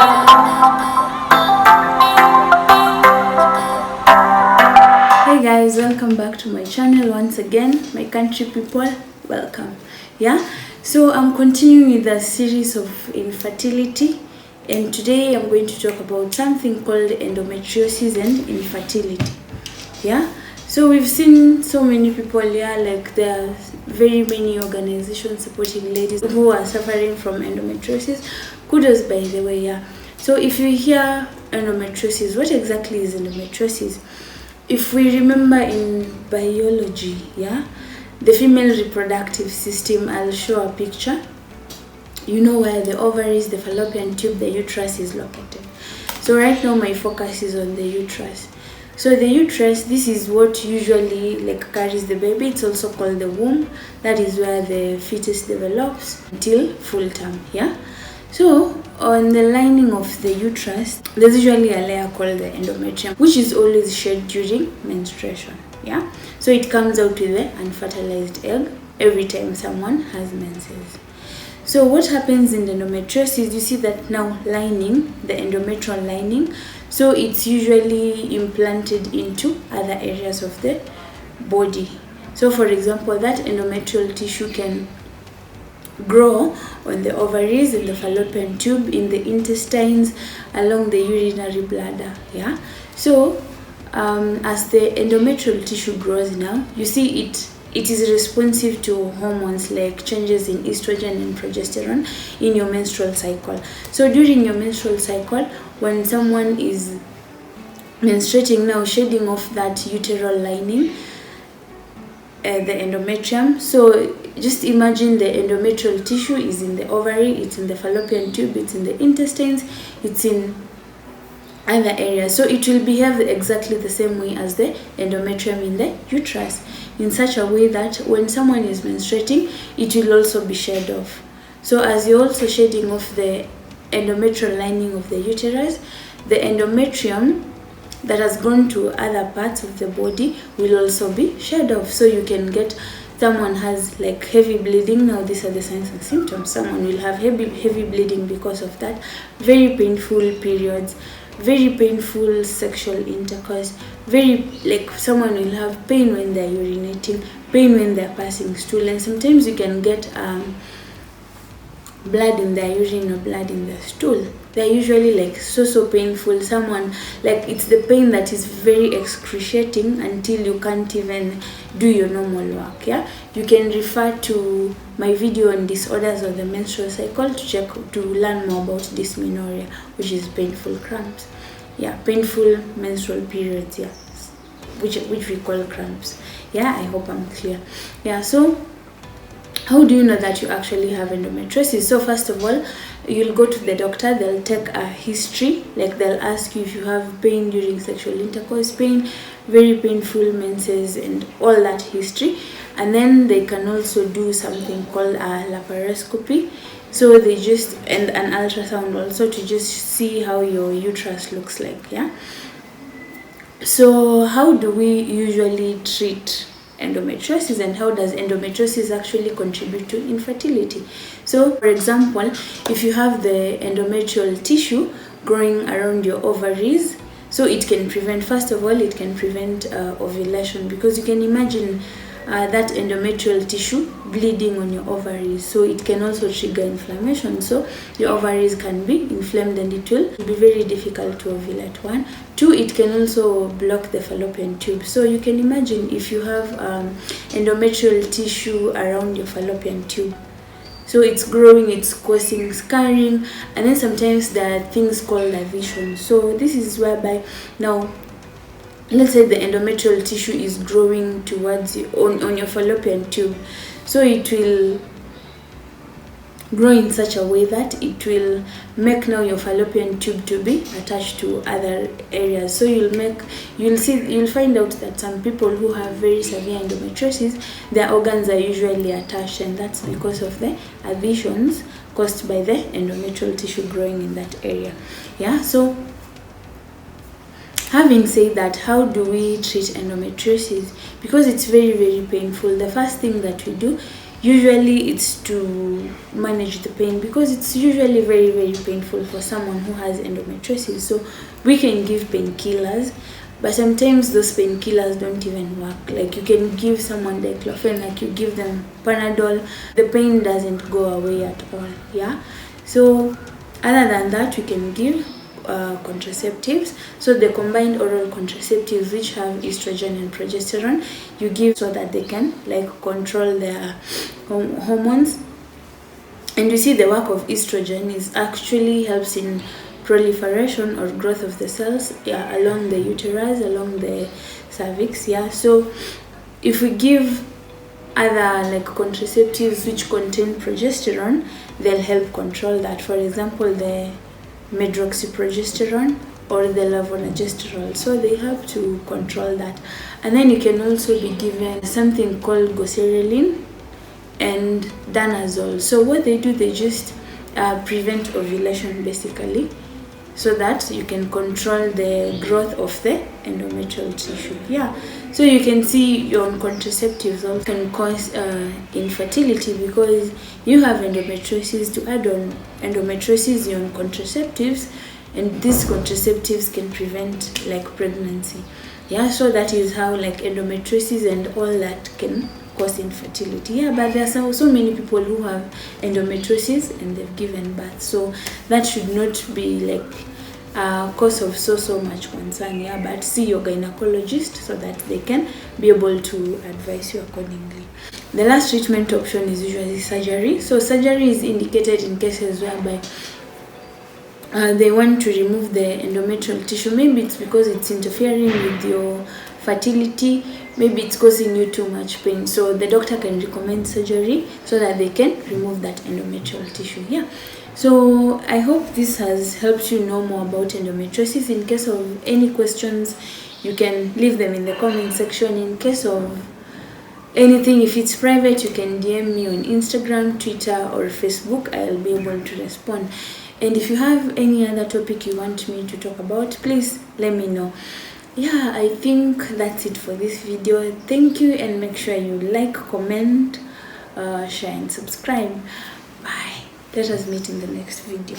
Hey guys, welcome back to my channel once again, my country people, welcome. So I'm continuing with the series of infertility, and today I'm going to talk about something called endometriosis and infertility. So we've seen so many people like there are very many organizations supporting ladies who are suffering from endometriosis. Kudos, by the way. So if you hear endometriosis, what exactly is endometriosis? If we remember in biology, the female reproductive system, I'll show a picture. You know where the ovaries, the fallopian tube, the uterus is located. So right now my focus is on the uterus. So the uterus, this is what usually carries the baby. It's also called the womb. That is where the fetus develops until full term. So on the lining of the uterus, there's usually a layer called the endometrium, which is always shed during menstruation. So it comes out with the unfertilized egg every time someone has menses. So what happens in the endometriosis, you see that now lining, the endometrial lining, so it's usually implanted into other areas of the body. So for example, that endometrial tissue can grow on the ovaries, in the fallopian tube, in the intestines, along the urinary bladder. So as the endometrial tissue grows now, you see it is responsive to hormones like changes in estrogen and progesterone in your menstrual cycle. So during your menstrual cycle, when someone is menstruating now, shedding off that uteral lining, the endometrium. So just imagine the endometrial tissue is in the ovary, it's in the fallopian tube, it's in the intestines, it's in other areas. So it will behave exactly the same way as the endometrium in the uterus, in such a way that when someone is menstruating, it will also be shed off. So as you're also shedding off the endometrial lining of the uterus, the endometrium that has gone to other parts of the body will also be shed off. So you can get, someone has heavy bleeding. Now these are the signs and symptoms. Someone will have heavy bleeding because of that, very painful periods, very painful sexual intercourse, someone will have pain when they're urinating, pain when they're passing stool, and sometimes you can get blood in their urine or blood in their stool. They're usually so painful. Someone it's the pain that is very excruciating until you can't even do your normal work. You can refer to my video on disorders of the menstrual cycle to learn more about dysmenorrhea, which is painful cramps. Painful menstrual periods, which we call cramps. I hope I'm clear. So how do you know that you actually have endometriosis? So first of all, you'll go to the doctor. They'll take a history, they'll ask you if you have pain during sexual intercourse, pain, very painful menses, and all that history. And then they can also do something called a laparoscopy. So they and an ultrasound also, to just see how your uterus looks like. So how do we usually treat endometriosis, and how does endometriosis actually contribute to infertility? So for example, if you have the endometrial tissue growing around your ovaries, so it can prevent, first of all, it can prevent ovulation, because you can imagine that endometrial tissue bleeding on your ovaries. So it can also trigger inflammation. So your ovaries can be inflamed and it will be very difficult to ovulate. 1. 2, it can also block the fallopian tube. So you can imagine if you have endometrial tissue around your fallopian tube. So it's growing, it's causing scarring, and then sometimes there are things called adhesion. So this is whereby now, let's say the endometrial tissue is growing towards you on your fallopian tube. So it will grow in such a way that it will make now your fallopian tube to be attached to other areas. So you'll find out that some people who have very severe endometriosis, their organs are usually attached, and that's because of the adhesions caused by the endometrial tissue growing in that area. So having said that, how do we treat endometriosis? Because it's very, very painful. The first thing that we do Usually it's to manage the pain, because it's usually very, very painful for someone who has endometriosis. So we can give painkillers, but sometimes those painkillers don't even work. Like you can give someone diclofenac, like you give them Panadol, the pain doesn't go away at all. Yeah. So other than that, we can give contraceptives. So the combined oral contraceptives, which have estrogen and progesterone, you give so that they can like control their hormones. And you see, the work of estrogen is actually helps in proliferation or growth of the cells, yeah, along the uterus, along the cervix. Yeah. So if we give other like contraceptives which contain progesterone, they'll help control that. For example, the medroxyprogesterone or the levonorgestrel, so they help to control that. And then you can also be given something called goserelin and danazol. So what they do, they just prevent ovulation basically, so that you can control the growth of the endometrial tissue. Yeah. So you can see your contraceptives also can cause infertility, because you have endometriosis. To add on endometriosis, you're on contraceptives, and these contraceptives can prevent like pregnancy. Yeah. So that is how like endometriosis and all that can cause infertility. Yeah. But there are so many people who have endometriosis and they've given birth, so that should not be like cause of so much concern. Yeah. But see your gynecologist so that they can be able to advise you accordingly. The last treatment option is usually surgery. So surgery is indicated in cases whereby they want to remove the endometrial tissue. Maybe it's because it's interfering with your fertility, maybe it's causing you too much pain, so the doctor can recommend surgery so that they can remove that endometrial tissue. Yeah. So I hope this has helped you know more about endometriosis. In case of any questions, you can leave them in the comment section. In case of anything, if it's private, you can DM me on Instagram, Twitter or Facebook. I'll be able to respond. And if you have any other topic you want me to talk about, please let me know. Yeah, I think that's it for this video. Thank you, and make sure you like, comment, share and subscribe. Bye. Let us meet in the next video.